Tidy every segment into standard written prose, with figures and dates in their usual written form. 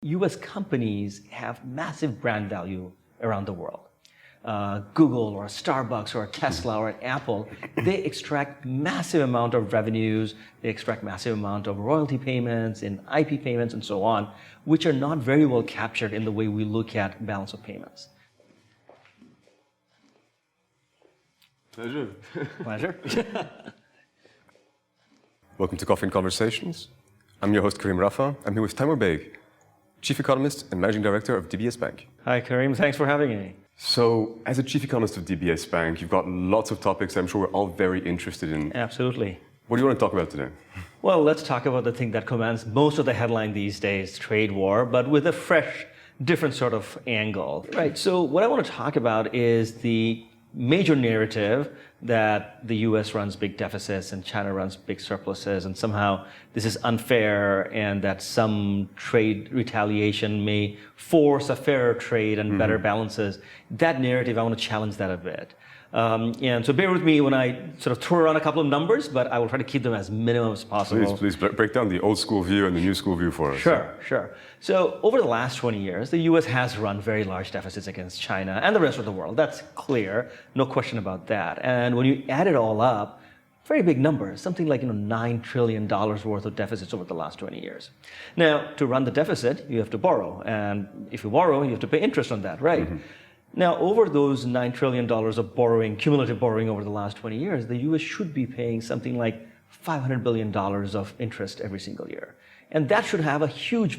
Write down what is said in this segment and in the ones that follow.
US companies have massive brand value around the world. Google or Starbucks or Tesla or Apple, they extract massive amount of revenues, they extract massive amount of royalty payments and IP payments and so on, which are not very well captured in the way we look at balance of payments. Pleasure. Pleasure. Welcome to Coffee and Conversations. I'm your host, Karim Rafa. I'm here with Taimur Baig, Chief Economist and Managing Director of DBS Bank. Hi, Karim. Thanks for having me. So, as a Chief Economist of DBS Bank, you've got lots of topics I'm sure we're all very interested in. Absolutely. What do you want to talk about today? Well, let's talk about the thing that commands most of the headline these days, trade war, but with a fresh, different sort of angle. Right. So what I want to talk about is the major narrative that the US runs big deficits and China runs big surpluses, and somehow this is unfair and that some trade retaliation may force a fairer trade and better balances. That narrative, I want to challenge that a bit. And so bear with me when I sort of throw around a couple of numbers, but I will try to keep them as minimum as possible. Please break down the old school view and the new school view for us. Sure. So over the last 20 years, the US has run very large deficits against China and the rest of the world. That's clear, no question about that. And when you add it all up, very big numbers, something like $9 trillion worth of deficits over the last 20 years. Now, to run the deficit, you have to borrow. And if you borrow, you have to pay interest on that, right? Now, over those $9 trillion of borrowing, cumulative borrowing over the last 20 years, the US should be paying something like $500 billion of interest every single year. And that should have a huge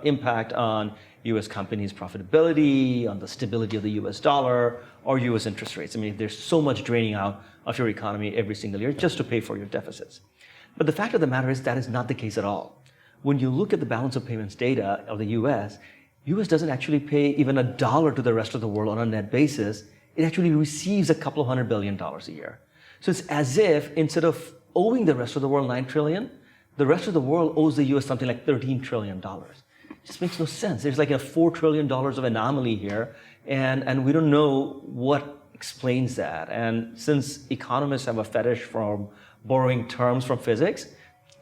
impact on US companies' profitability, on the stability of the US dollar, or US interest rates. I mean, there's so much draining out of your economy every single year just to pay for your deficits. But the fact of the matter is that is not the case at all. When you look at the balance of payments data of the US doesn't actually pay even $1 to the rest of the world on a net basis. It actually receives a couple of $100 billion a year. So it's as if instead of owing the rest of the world $9 trillion, the rest of the world owes the US something like $13 trillion. It just makes no sense. There's like a $4 trillion of anomaly here, and we don't know what explains that. And since economists have a fetish for borrowing terms from physics,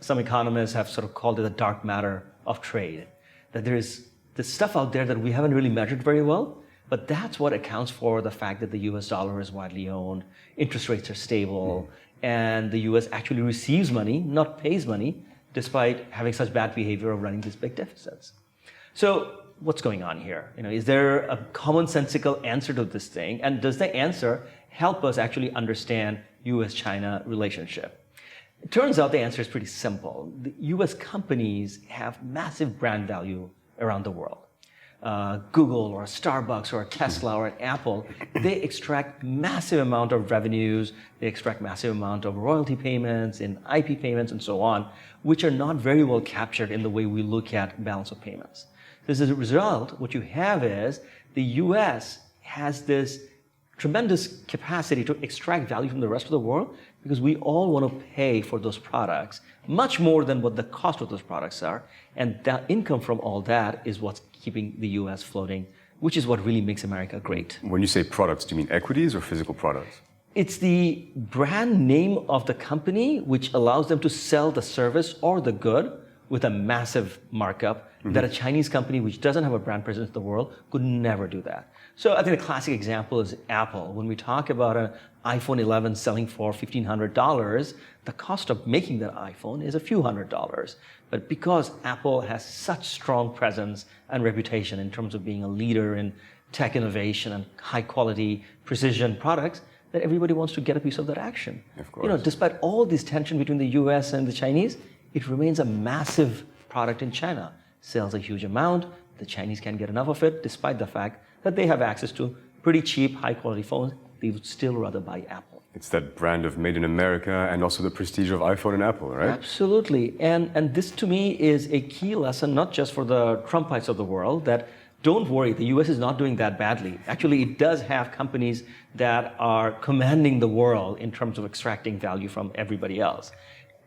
some economists have sort of called it the dark matter of trade, that there is this stuff out there that we haven't really measured very well, but that's what accounts for the fact that the US dollar is widely owned, interest rates are stable, and the US actually receives money, not pays money, despite having such bad behavior of running these big deficits. So what's going on here? Is there a commonsensical answer to this thing? And does the answer help us actually understand US-China relationship? It turns out the answer is pretty simple. The US companies have massive brand value around the world. Google or Starbucks or Tesla or Apple, they extract massive amount of revenues, they extract massive amount of royalty payments and IP payments and so on, which are not very well captured in the way we look at balance of payments. So as a result, what you have is the US has this tremendous capacity to extract value from the rest of the world because we all want to pay for those products much more than what the cost of those products are. And that income from all that is what's keeping the US floating, which is what really makes America great. When you say products, do you mean equities or physical products? It's the brand name of the company which allows them to sell the service or the good with a massive markup that a Chinese company which doesn't have a brand presence in the world could never do that. So I think a classic example is Apple. When we talk about an iPhone 11 selling for $1,500, the cost of making that iPhone is a few $100s. But because Apple has such strong presence and reputation in terms of being a leader in tech innovation and high quality precision products, that everybody wants to get a piece of that action. Of course. Despite all this tension between the US and the Chinese, it remains a massive product in China. Sells a huge amount. The Chinese can't get enough of it, despite the fact that they have access to pretty cheap, high-quality phones. They would still rather buy Apple. It's that brand of made in America and also the prestige of iPhone and Apple, right? Absolutely. And this, to me, is a key lesson, not just for the Trumpites of the world, that don't worry, the US is not doing that badly. Actually, it does have companies that are commanding the world in terms of extracting value from everybody else.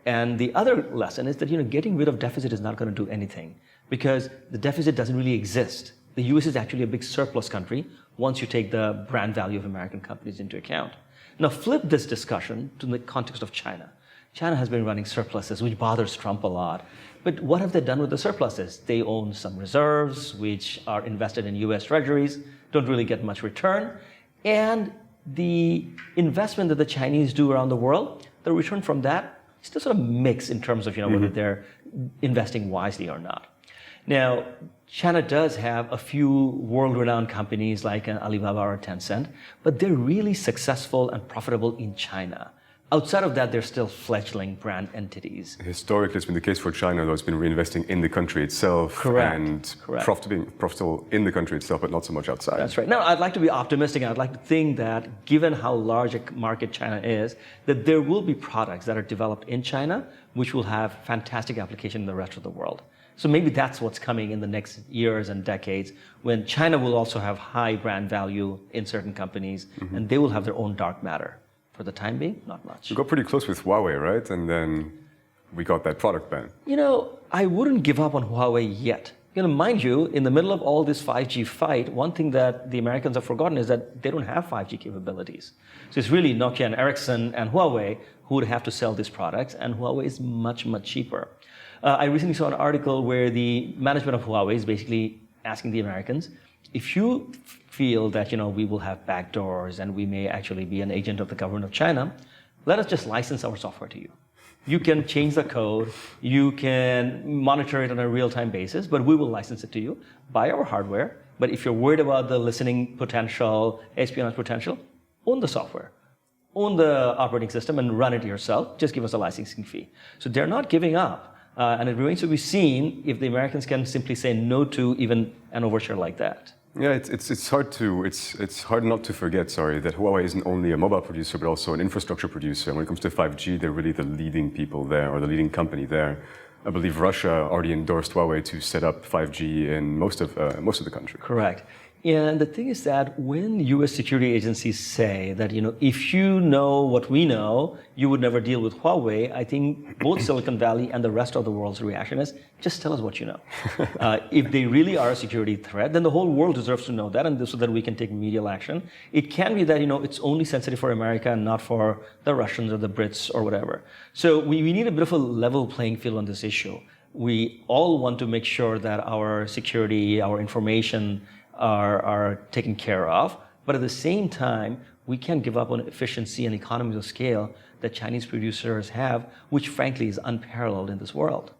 And the other lesson is that getting rid of deficit is not going to do anything because the deficit doesn't really exist. The US is actually a big surplus country once you take the brand value of American companies into account. Now flip this discussion to the context of China. China has been running surpluses, which bothers Trump a lot. But what have they done with the surpluses? They own some reserves, which are invested in US treasuries, don't really get much return. And the investment that the Chinese do around the world, the return from that is still sort of mixed in terms of whether they're investing wisely or not. Now, China does have a few world-renowned companies like an Alibaba or Tencent, but they're really successful and profitable in China. Outside of that, they're still fledgling brand entities. Historically, it's been the case for China, though, it's been reinvesting in the country itself. Correct. And Correct. profitable in the country itself, but not so much outside. That's right. Now, I'd like to be optimistic, and I'd like to think that given how large a market China is, that there will be products that are developed in China which will have fantastic application in the rest of the world. So maybe that's what's coming in the next years and decades, when China will also have high brand value in certain companies, and they will have their own dark matter. For the time being, not much. We got pretty close with Huawei, right? And then we got that product ban. I wouldn't give up on Huawei yet. Mind you, in the middle of all this 5G fight, one thing that the Americans have forgotten is that they don't have 5G capabilities. So it's really Nokia and Ericsson and Huawei who would have to sell these products, and Huawei is much, much cheaper. I recently saw an article where the management of Huawei is basically asking the Americans, if you feel that we will have backdoors and we may actually be an agent of the government of China, let us just license our software to you. You can change the code, you can monitor it on a real-time basis, but we will license it to you, buy our hardware. But if you're worried about the listening potential, espionage potential, own the software, own the operating system and run it yourself, just give us a licensing fee. So they're not giving up. And it remains to be seen if the Americans can simply say no to even an overture like that. Yeah, it's hard not to forget, that Huawei isn't only a mobile producer, but also an infrastructure producer. When it comes to 5G, they're really the leading people there, or the leading company there. I believe Russia already endorsed Huawei to set up 5G in most of the country. Correct. And the thing is that when U.S. security agencies say that, if you know what we know, you would never deal with Huawei, I think both Silicon Valley and the rest of the world's reaction is, just tell us what you know. If they really are a security threat, then the whole world deserves to know that, and so that we can take remedial action. It can be that, it's only sensitive for America and not for the Russians or the Brits or whatever. So we need a bit of a level playing field on this issue. We all want to make sure that our security, our information, are taken care of, but at the same time, we can't give up on efficiency and economies of scale that Chinese producers have, which frankly is unparalleled in this world.